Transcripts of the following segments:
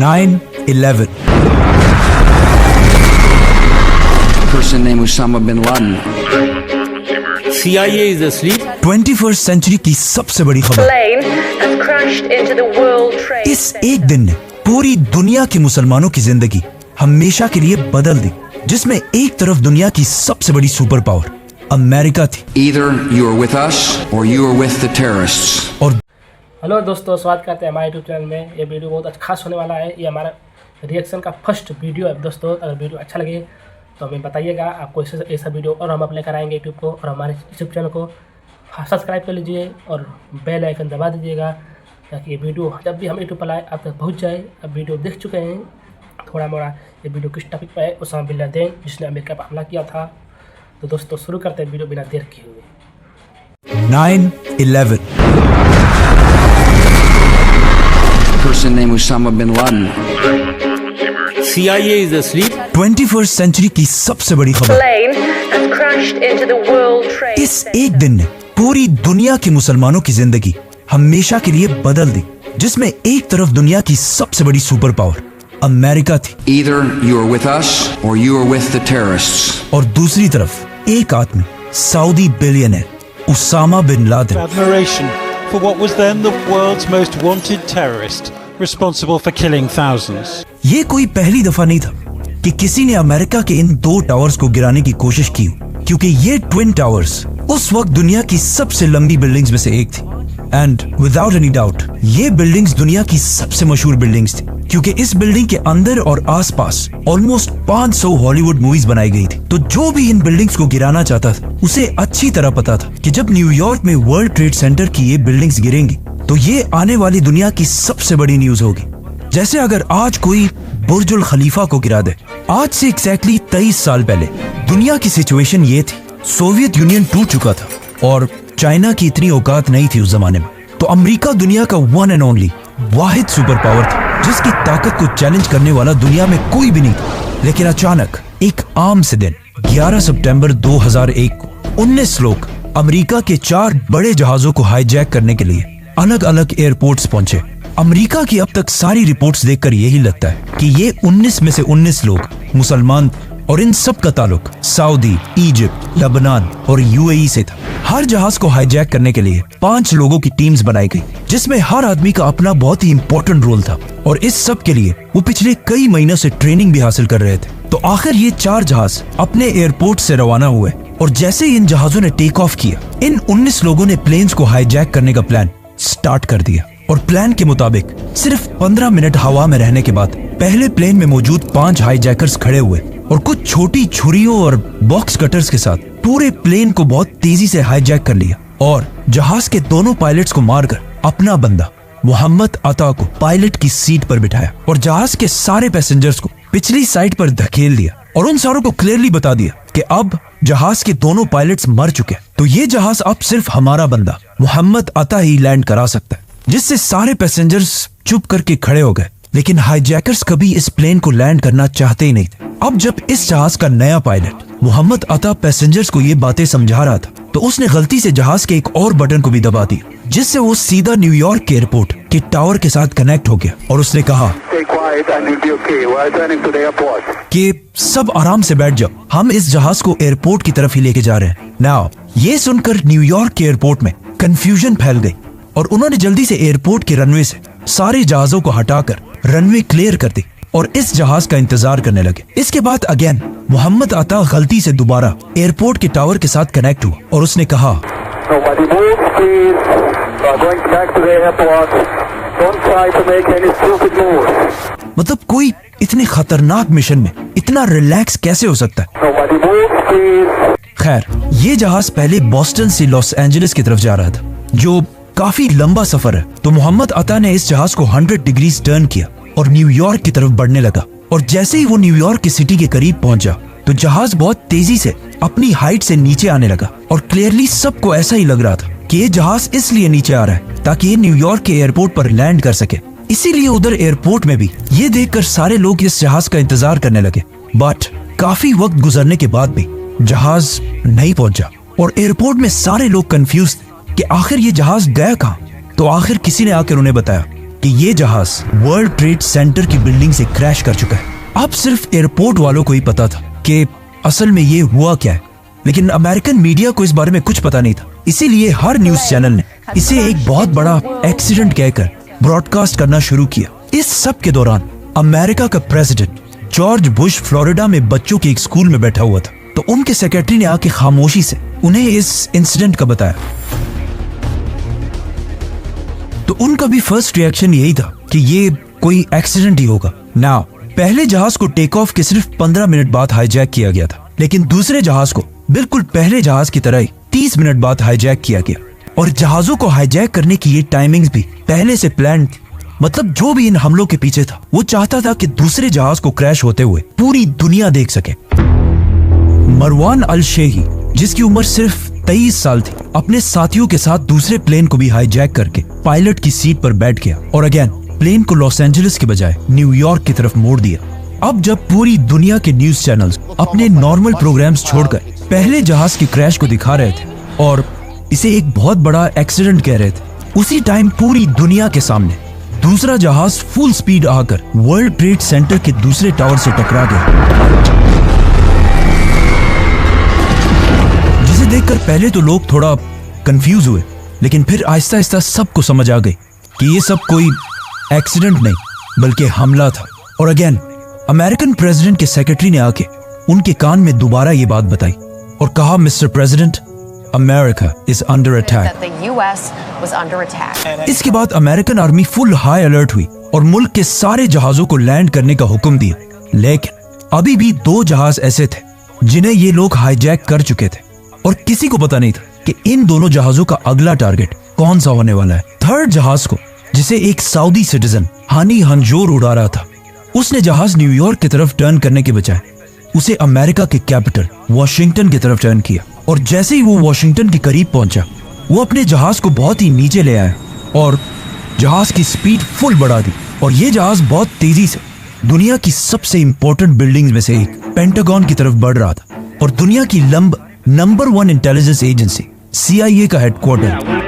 9/11 person named Osama bin Laden. CIA is asleep. 21st century की सबसे बड़ी खबर, plane has crashed into the World Trade इस Center. एक दिन ने पूरी दुनिया के मुसलमानों की जिंदगी हमेशा के लिए बदल दी, जिसमें एक तरफ दुनिया की सबसे बड़ी सुपर पावर अमेरिका थी, Either you are with us or you are with the terrorists. और हेलो दोस्तों, स्वागत करते हैं हमारे यूट्यूब चैनल में। ये वीडियो बहुत खास होने वाला है। ये हमारा रिएक्शन का फर्स्ट वीडियो है दोस्तों। अगर वीडियो अच्छा लगे तो हमें बताइएगा, आपको ऐसा वीडियो और हम अपने कराएंगे यूट्यूब को, और हमारे यूट्यूब चैनल को सब्सक्राइब कर लीजिए और बेल आइकन दबा दीजिएगा, ताकि ये वीडियो जब भी हम यूट्यूब पर लाए आप तक पहुँच जाए। अब वीडियो देख चुके हैं थोड़ा मोड़ा, ये वीडियो किस टॉपिक पर है, उसामा बिन लादेन जिसने अमेरिका पर हमला किया था। तो दोस्तों शुरू करते हैं वीडियो बिना देर किए हुए। 9/11 Person named Osama bin Laden. CIA is asleep. 21st century की सबसे बड़ी खबर, Plane has crashed into the World Trade इस Center. एक दिन ने पूरी दुनिया के मुसलमानों की जिंदगी हमेशा के लिए बदल दी, जिसमें एक तरफ दुनिया की सबसे बड़ी सुपर पावर अमेरिका थी, Either you are with us or you are with the terrorists. और दूसरी तरफ एक आदमी Saudi billionaire Osama bin Laden, admiration for what was then the world's most wanted terrorist, responsible for killing thousands. ये कोई पहली दफा नहीं था कि किसी ने अमेरिका के इन दो टावर्स को गिराने की कोशिश की, क्योंकि ये ट्विन टावर्स उस वक्त दुनिया की सबसे लंबी बिल्डिंग्स में से एक थी। एंड विदाउट एनी डाउट ये बिल्डिंग्स दुनिया की सबसे मशहूर बिल्डिंग्स थी, क्योंकि इस बिल्डिंग के अंदर और आसपास ऑलमोस्ट 500 हॉलीवुड मूवीज बनाई गई थी। तो जो भी इन बिल्डिंग्स को गिराना चाहता था उसे अच्छी तरह पता था कि जब न्यूयॉर्क में वर्ल्ड ट्रेड सेंटर की ये बिल्डिंग्स गिरेंगी तो ये आने वाली दुनिया की सबसे बड़ी न्यूज होगी। जैसे अगर आज कोई बुर्जुल खलीफा को गिरा दे। आज से एग्जैक्टली 23 साल पहले दुनिया की सिचुएशन ये थी, सोवियत यूनियन टूट चुका था और चाइना की इतनी औकात नहीं थी उस जमाने में। तो अमेरिका दुनिया का one and only Wahid super power था, जिसकी ताकत को चैलेंज करने वाला दुनिया में कोई भी नहीं था। लेकिन अचानक एक आम से दिन 11 सितंबर 2001 को 19 लोग अमेरिका के 4 बड़े जहाजों को हाईजैक करने के लिए अलग अलग एयरपोर्ट्स पहुंचे। अमेरिका की अब तक सारी रिपोर्ट्स देखकर यही लगता है कि ये 19 में से 19 लोग मुसलमान थे, और इन सब का ताल्लुक सऊदी, इजिप्ट, लेबनान और यूएई से था। हर जहाज को हाईजैक करने के लिए 5 लोगों की टीम्स बनाई गई, जिसमें हर आदमी का अपना बहुत ही इंपॉर्टेंट रोल था, और इस सब के लिए वो पिछले कई महीनों से ट्रेनिंग भी हासिल कर रहे थे। तो आखिर ये 4 जहाज अपने एयरपोर्ट से रवाना हुए, और जैसे ही इन जहाजों ने टेक ऑफ किया, इन 19 लोगों ने प्लेन्स को हाईजैक करने का प्लान स्टार्ट कर दिया। और प्लान के मुताबिक सिर्फ 15 मिनट हवा में रहने के बाद पहले प्लेन में मौजूद 5 हाईजैकर्स खड़े हुए और कुछ छोटी छुरियों और बॉक्स कटर्स के साथ पूरे प्लेन को बहुत तेजी से हाईजैक कर लिया, और जहाज के दोनों पायलट्स को मारकर अपना बंदा मोहम्मद अता को पायलट की सीट पर बिठाया, और जहाज के सारे पैसेंजर्स को पिछली साइड पर धकेल दिया, और उन सारों को क्लियरली बता दिया कि अब जहाज के दोनों पायलट्स मर चुके हैं, तो ये जहाज अब सिर्फ हमारा बंदा मोहम्मद अता ही लैंड करा सकता है। जिससे सारे पैसेंजर्स चुप करके खड़े हो गए। लेकिन हाईजैकर्स कभी इस प्लेन को लैंड करना चाहते ही नहीं थे। अब जब इस जहाज का नया पायलट मोहम्मद अता पैसेंजर्स को ये बातें समझा रहा था, तो उसने गलती से जहाज के एक और बटन को भी दबा दिया, जिससे वो सीधा न्यूयॉर्क के एयरपोर्ट के टावर के साथ कनेक्ट हो गया। और उसने कहा कि सब आराम से बैठ जाओ, हम इस जहाज को एयरपोर्ट की तरफ ही लेके जा रहे हैं। नाउ ये सुनकर न्यूयॉर्क के एयरपोर्ट में कंफ्यूजन फैल गई, और उन्होंने जल्दी से एयरपोर्ट के रनवे से सारे जहाजों को हटाकर रनवे क्लियर कर दी और इस जहाज का इंतजार करने लगे। इसके बाद अगेन मोहम्मद अता गलती से दोबारा एयरपोर्ट के टावर के साथ कनेक्ट हुआ, और उसने कहा मतलब कोई इतने खतरनाक मिशन में इतना रिलैक्स कैसे हो सकता है। खैर ये जहाज पहले बोस्टन से लॉस एंजलिस की तरफ जा रहा था, जो काफी लंबा सफर है। तो मोहम्मद अता ने इस जहाज को 100 डिग्रीज टर्न किया और न्यूयॉर्क की तरफ बढ़ने लगा, और जैसे ही वो न्यूयॉर्क की सिटी के करीब पहुंचा तो जहाज बहुत तेजी से अपनी हाइट से नीचे आने लगा, और क्लियरली सबको ऐसा ही लग रहा था कि ये जहाज इसलिए नीचे आ रहा है ताकि ये न्यूयॉर्क के एयरपोर्ट पर लैंड कर सके। इसीलिए उधर एयरपोर्ट में भी ये देखकर सारे लोग इस जहाज का इंतजार करने लगे। बट काफी वक्त गुजरने के बाद भी जहाज नहीं पहुंचा, और एयरपोर्ट में सारे लोग कंफ्यूज थे कि आखिर ये जहाज गया कहाँ। तो आखिर किसी ने आकर उन्हें बताया कि ये जहाज वर्ल्ड ट्रेड सेंटर की बिल्डिंग से क्रैश कर चुका है। अब सिर्फ एयरपोर्ट वालों को ही पता था कि असल में ये हुआ क्या है, लेकिन अमेरिकन मीडिया को इस बारे में कुछ पता नहीं था। इसीलिए हर न्यूज चैनल ने इसे एक बहुत बड़ा एक्सीडेंट कहकर ब्रॉडकास्ट करना शुरू किया। इस सब के दौरान अमेरिका का प्रेसिडेंट जॉर्ज बुश फ्लोरिडा में बच्चों के एक स्कूल में बैठा हुआ था, तो उनके सेक्रेटरी ने आके खामोशी से उन्हें इस इंसिडेंट का बताया। तो उनका भी फर्स्ट रिएक्शन यही था कि ये कोई एक्सीडेंट ही होगा। नाउ पहले जहाज को टेक ऑफ के सिर्फ 15 मिनट बाद हाईजैक किया गया था, लेकिन दूसरे जहाज को बिल्कुल पहले जहाज की तरह ही 30 मिनट बाद हाईजैक किया गया। और जहाजों को हाईजैक करने की ये टाइमिंग्स भी पहले से प्लान थी। मतलब जो भी इन हमलों के पीछे था वो चाहता था कि दूसरे जहाज को क्रैश होते हुए पूरी दुनिया देख सके। मरवान अल शेही, जिसकी उम्र सिर्फ 23 साल थी, अपने साथियों के साथ दूसरे प्लेन को भी हाईजैक करके पायलट की सीट पर बैठ गया और अगेन प्लेन को लॉस एंजलिस के बजाय न्यूयॉर्क की तरफ मोड़ दिया। अब जब पूरी दुनिया के न्यूज चैनल्स अपने नॉर्मल प्रोग्राम्स छोड़कर पहले जहाज की क्रैश को दिखा रहे थे और इसे एक बहुत बड़ा एक्सीडेंट कह रहे थे, उसी टाइम पूरी दुनिया के सामने दूसरा जहाज फुल स्पीड आकर वर्ल्ड ट्रेड सेंटर के दूसरे टावर से टकरा गया, जिसे देखकर पहले तो लोग थोड़ा कंफ्यूज हुए, लेकिन फिर आहिस्ता आहिस्ता सबको समझ आ गई कि ये सब कोई एक्सीडेंट नहीं बल्कि हमला था। और अगेन अमेरिकन प्रेसिडेंट के सेक्रेटरी ने आके उनके कान में दोबारा ये बात बताई और कहा, mister president, America is under attack. इसके बाद American army full high alert हुई और मुल्क के सारे जहाजों को लैंड करने का हुक्म दिया। लेकिन अभी भी 2 जहाज ऐसे थे जिन्हें ये लोग हाईजैक कर चुके थे और किसी को पता नहीं था कि इन दोनों जहाजों का अगला टारगेट कौन सा होने वाला है। थर्ड जहाज को, जिसे एक सऊदी सिटीजन हानी हंजोर उड़ा रहा था, उसने जहाज न्यूयॉर्क की तरफ टर्न करने के बजाय उसे अमेरिका के कैपिटल वॉशिंगटन की तरफ टर्न किया। और जैसे ही वो वॉशिंगटन के करीब पहुंचा, वो अपने जहाज को बहुत ही नीचे ले आया और जहाज की स्पीड फुल बढ़ा दी। और ये जहाज बहुत तेजी से दुनिया की सबसे इंपॉर्टेंट बिल्डिंग्स में से एक पेंटागन की तरफ बढ़ रहा था और दुनिया की नंबर 1 इंटेलिजेंस एजेंसी CIA का हेडक्वार्टर।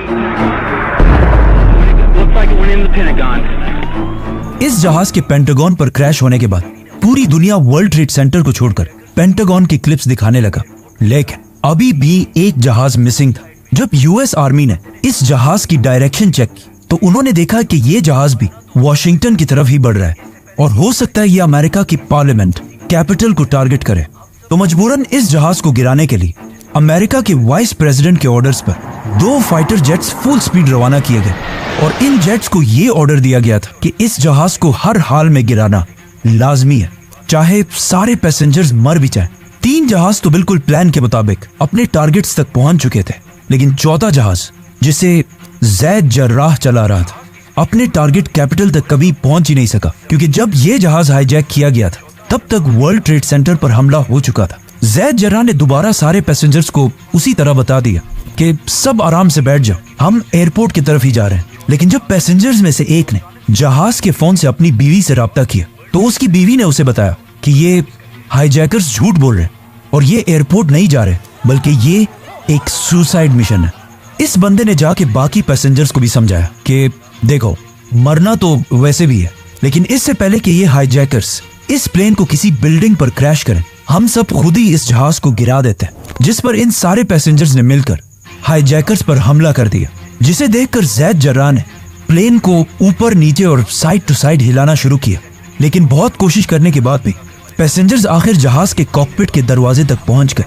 इस जहाज के पेंटागन पर क्रैश होने के बाद पूरी दुनिया वर्ल्ड ट्रेड सेंटर को छोड़कर पेंटागन की क्लिप्स दिखाने लगा, लेकिन अभी भी एक जहाज मिसिंग था। जब US आर्मी ने इस जहाज की डायरेक्शन चेक की तो उन्होंने देखा कि ये जहाज भी वॉशिंगटन की तरफ ही बढ़ रहा है और हो सकता है ये अमेरिका की पार्लियामेंट कैपिटल को टारगेट करे। तो मजबूरन इस जहाज को गिराने के लिए अमेरिका के वाइस प्रेसिडेंट के ऑर्डर्स पर 2 फाइटर जेट्स फुल स्पीड रवाना किए गए और इन जेट्स को ये ऑर्डर दिया गया था कि इस जहाज को हर हाल में गिराना लाजमी है, चाहे सारे पैसेंजर्स मर भी जाएं। 3 जहाज तो बिल्कुल प्लान के मुताबिक अपने टारगेट्स तक पहुंच चुके थे, लेकिन चौथा जहाज, जिसे ज़ैद जर्राह चला रहा था, अपने टारगेट कैपिटल तक कभी पहुंच ही नहीं सका, क्योंकि जब ये जहाज हाईजैक किया गया था तब तक वर्ल्ड ट्रेड सेंटर पर हमला हो चुका था। ज़ैद जर्राह ने दोबारा सारे पैसेंजर्स को उसी तरह बता दिया कि सब आराम से बैठ जाओ, हम एयरपोर्ट की तरफ ही जा रहे हैं। लेकिन जब पैसेंजर्स में से एक ने जहाज के फोन से अपनी बीवी से राब्ता किया तो उसकी बीवी ने उसे बताया कि ये हाईजैकर्स झूठ बोल रहे हैं और ये एयरपोर्ट नहीं जा रहे, बल्कि ये एक सुसाइड मिशन है। इस बंदे ने जाके बाकी पैसेंजर्स को भी समझाया कि देखो, मरना तो वैसे भी है, लेकिन इससे पहले कि ये हाईजैकर्स इस प्लेन को किसी बिल्डिंग पर क्रैश करें, हम सब खुद ही इस जहाज को गिरा देते हैं। जिस पर इन सारे पैसेंजर्स ने मिलकर हाईजैकर्स पर हमला कर दिया, जिसे देखकर ज़ैद जर्राह ने प्लेन को ऊपर नीचे और साइड टू साइड हिलाना शुरू किया। लेकिन बहुत कोशिश करने के बाद भी पैसेंजर्स आखिर जहाज के कॉकपिट के दरवाजे तक पहुंच गए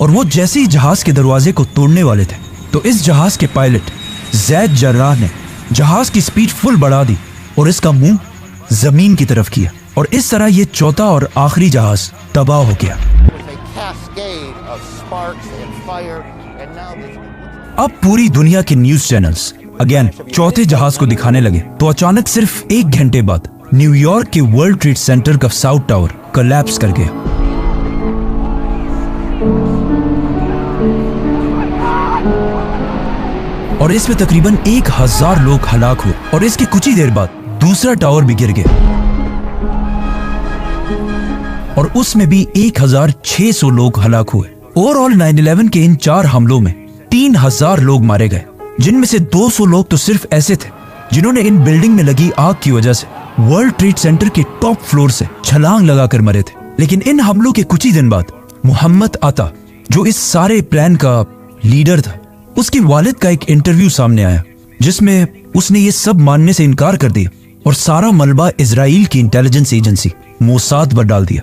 और वो जैसे ही जहाज के दरवाजे को तोड़ने वाले थे तो इस जहाज के पायलट ज़ैद जर्राह ने जहाज की स्पीड फुल बढ़ा दी और इसका मुंह जमीन की तरफ किया और इस तरह ये चौथा और आखिरी जहाज तबाह हो गया। अब पूरी दुनिया के न्यूज चैनल्स अगेन चौथे जहाज को दिखाने लगे तो अचानक सिर्फ 1 घंटे बाद न्यूयॉर्क के वर्ल्ड ट्रेड सेंटर का साउथ टावर कोलैप्स कर गया। और इसमें तकरीबन 1000 लोग हलाक हुए और इसके कुछ ही देर बाद दूसरा टावर भी गिर गया और उसमें भी 1600 लोग हलाक हुए। ओवरऑल 9/11 के इन 4 हमलों में 3000 लोग मारे गए, जिनमें से 200 लोग तो सिर्फ ऐसे थे जिन्होंने इन बिल्डिंग में लगी आग की वजह से वर्ल्ड ट्रेड सेंटर के टॉप फ्लोर से छलांग लगाकर मरे थे। लेकिन इन हमलों के कुछ ही दिन बाद मोहम्मद अता, जो इस सारे प्लान का लीडर था, उसके वालिद का एक इंटरव्यू सामने आया जिसमें उसने ये सब मानने से इनकार कर दिया और सारा मलबा इजराइल की इंटेलिजेंस एजेंसी मोसाद पर डाल दिया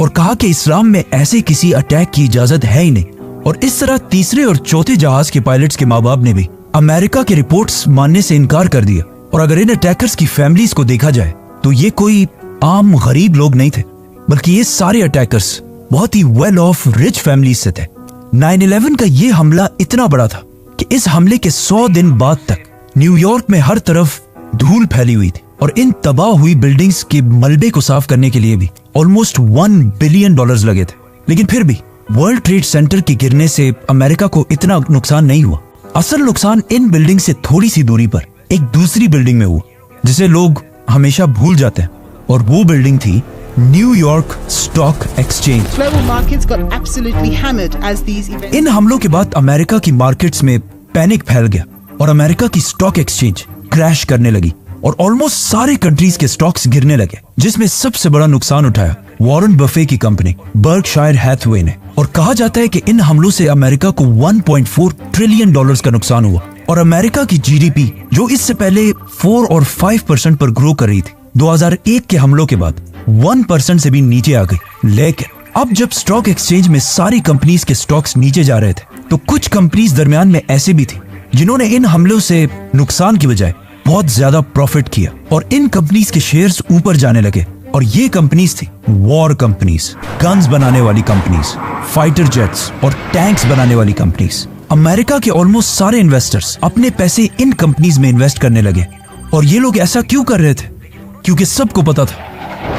और कहा कि इस्लाम में ऐसे किसी अटैक की इजाजत है ही नहीं। और इस तरह तीसरे और चौथे जहाज के पायलट्स के माँ बाप ने भी अमेरिका के रिपोर्ट्स मानने से इनकार कर दिया। और अगर इन अटैकर्स की फैमिलीज को देखा जाए तो ये कोई आम गरीब लोग नहीं थे, बल्कि ये सारे अटैकर्स बहुत ही वेल ऑफ रिच फैमिलीज से थे। 9/11 का ये हमला इतना बड़ा था कि इस हमले के 100 दिन बाद तक न्यूयॉर्क में हर तरफ धूल फैली हुई थी और इन तबाह हुई बिल्डिंग्स के मलबे को साफ करने के लिए भी ऑलमोस्ट $1 बिलियन लगे थे। लेकिन फिर भी वर्ल्ड ट्रेड सेंटर के गिरने से अमेरिका को इतना नुकसान नहीं हुआ। असल नुकसान इन बिल्डिंग से थोड़ी सी दूरी पर एक दूसरी बिल्डिंग में हुआ जिसे लोग हमेशा भूल जाते हैं, और वो बिल्डिंग थी New York stock exchange. Global markets got absolutely hammered as these events. इन हमलों के बाद अमेरिका की मार्केट्स में पैनिक फैल गया और अमेरिका की स्टॉक एक्सचेंज क्रैश करने लगी और ऑलमोस्ट सारे कंट्रीज के स्टॉक्स गिरने लगे, जिसमें सबसे बड़ा नुकसान उठाया वॉरेन बफे की कंपनी बर्कशायर हैथवे ने। और कहा जाता है कि इन हमलों से अमेरिका को $1.4 ट्रिलियन का नुकसान हुआ और अमेरिका की जीडीपी, जो इससे पहले 4 और 5% पर ग्रो कर रही थी, 2001 के हमलों के बाद 1% से भी नीचे आ गई। लेकिन अब जब स्टॉक एक्सचेंज में सारी कंपनीज के स्टॉक्स नीचे जा रहे थे, तो कुछ कंपनीज दरमियान में ऐसे भी थी जिन्होंने इन हमलों से नुकसान की बजाय बहुत ज्यादा प्रॉफिट किया और इन कंपनीज के शेयर्स ऊपर जाने लगे। और ये कंपनीज थी वॉर कंपनीज, गन्स बनाने वाली कंपनीज, फाइटर जेट्स और टैंक्स बनाने वाली कंपनीज। अमेरिका के ऑलमोस्ट सारे इन्वेस्टर्स अपने पैसे इन कंपनीज में इन्वेस्ट करने लगे। और ये लोग ऐसा क्यों कर रहे थे? क्योंकि सबको पता था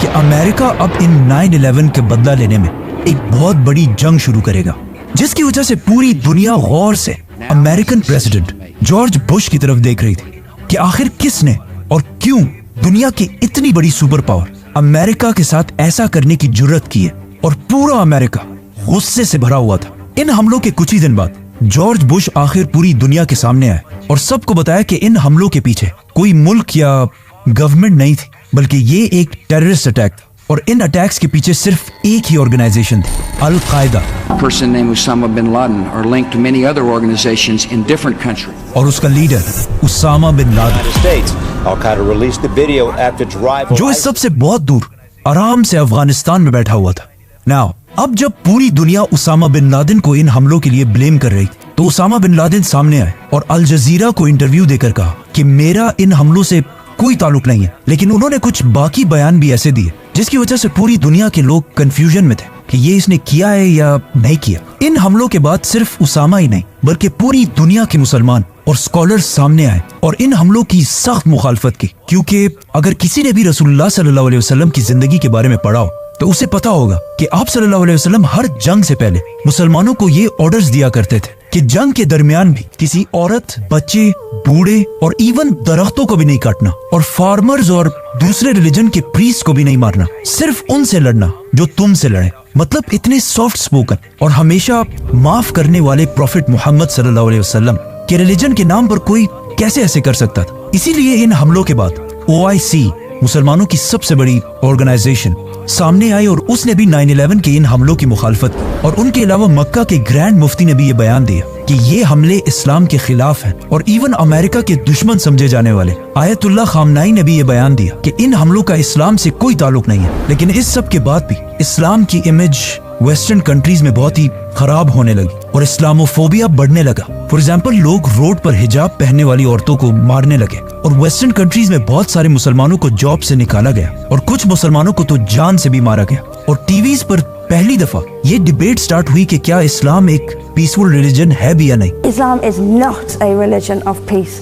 कि अमेरिका अब इन 9/11 के बदला लेने में एक बहुत बड़ी जंग शुरू करेगा, जिसकी वजह से पूरी दुनिया गौर से अमेरिकन प्रेसिडेंट जॉर्ज बुश की तरफ देख रही थी कि आखिर किसने और क्यों दुनिया की इतनी बड़ी सुपर पावर अमेरिका के साथ ऐसा करने की जुर्रत की है। और पूरा अमेरिका गुस्से से भरा हुआ था। इन हमलों के कुछ ही दिन बाद जॉर्ज बुश आखिर पूरी दुनिया के सामने आए और सबको बताया कि इन हमलों के पीछे कोई मुल्क या गवर्नमेंट नहीं थी, बल्कि ये एक टेररिस्ट अटैक था। और इन अटैक्स के पीछे सिर्फ एक ही ऑर्गेनाइजेशन थी, अल कायदा। A person named Osama bin Laden are linked to many other organizations in different countries. और उसका leader Osama bin Laden, Al-Qaeda released the video after its rival. जो इस सबसे बहुत दूर आराम से अफगानिस्तान में बैठा हुआ था। नाउ अब जब पूरी दुनिया उसामा बिन लादेन को इन हमलों के लिए ब्लेम कर रही, तो उसामा बिन लादेन सामने आए और अल जजीरा को इंटरव्यू देकर कहा कि मेरा इन हमलों से कोई ताल्लुक नहीं है। लेकिन उन्होंने कुछ बाकी बयान भी ऐसे दिए जिसकी वजह से पूरी दुनिया के लोग कंफ्यूजन में थे कि ये इसने किया है या नहीं किया। इन हमलों के बाद सिर्फ उसामा ही नहीं, बल्कि पूरी दुनिया के मुसलमान और स्कॉलर्स सामने आए और इन हमलों की सख्त मुखालफत की। क्योंकि अगर किसी ने भी रसूलुल्लाह सल्लल्लाहु अलैहि वसल्लम की जिंदगी के बारे में पढ़ा हो तो उसे पता होगा कि आप सल्लल्लाहु अलैहि वसल्लम हर जंग से पहले मुसलमानों को ये ऑर्डर्स दिया करते थे कि जंग के दरमियान भी किसी औरत, बच्चे, बूढ़े और इवन दरख्तों को भी नहीं काटना और फार्मर्स और दूसरे रिलीजन के प्रीस्ट को भी नहीं मारना, सिर्फ उनसे लड़ना जो तुमसे लड़े। मतलब इतने सॉफ्ट स्पोकन और हमेशा माफ करने वाले प्रॉफिट मोहम्मद सल्लल्लाहु अलैहि वसल्लम के रिलीजन के नाम पर कोई कैसे ऐसे कर सकता था? इसीलिए इन हमलों के बाद OIC, मुसलमानों की सबसे बड़ी ऑर्गेनाइजेशन, सामने आई और उसने भी 9/11 के इन हमलों की मुखालफत की। और उनके अलावा मक्का के ग्रैंड मुफ्ती ने भी ये बयान दिया कि ये हमले इस्लाम के खिलाफ हैं। और इवन अमेरिका के दुश्मन समझे जाने वाले आयतुल्लाह खामनाई ने भी ये बयान दिया कि इन हमलों का इस्लाम से कोई ताल्लुक नहीं है। लेकिन इस सब के बाद भी इस्लाम की इमेज वेस्टर्न कंट्रीज में बहुत ही खराब होने लगी और इस्लामोफोबिया बढ़ने लगा। फॉर एग्जाम्पल, लोग रोड पर हिजाब पहनने वाली औरतों को मारने लगे और वेस्टर्न कंट्रीज में बहुत सारे मुसलमानों को जॉब से निकाला गया और कुछ मुसलमानों को तो जान से भी मारा गया। और टीवीज पर पहली दफा ये डिबेट स्टार्ट हुई कि क्या इस्लाम एक पीसफुल रिलीजन है भी या नहीं। Islam is not a religion of peace.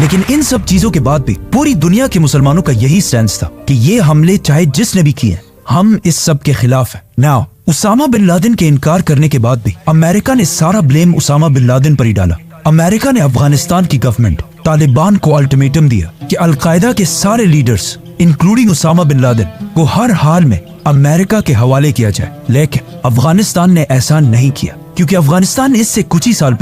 लेकिन इन सब चीजों के बाद भी पूरी दुनिया के मुसलमानों का यही स्टैंड था कि ये हमले चाहे जिसने भी किए, हम इस सब के खिलाफ हैं। नाउ उसामा बिन लादेन के इनकार करने के बाद भी अमेरिका ने सारा ब्लेम उसामा बिन लादेन पर ही डाला। अमेरिका ने अफगानिस्तान की गवर्नमेंट तालिबान को अल्टीमेटम दिया कि अलकायदा के सारे leaders including Osama bin Laden को हर हाल में अमेरिका के हवाले किया जाए। लेकिन अफगानिस्तान ने ऐसा नहीं किया, क्योंकि अफगानिस्तान इससे कुछ ही साल पहले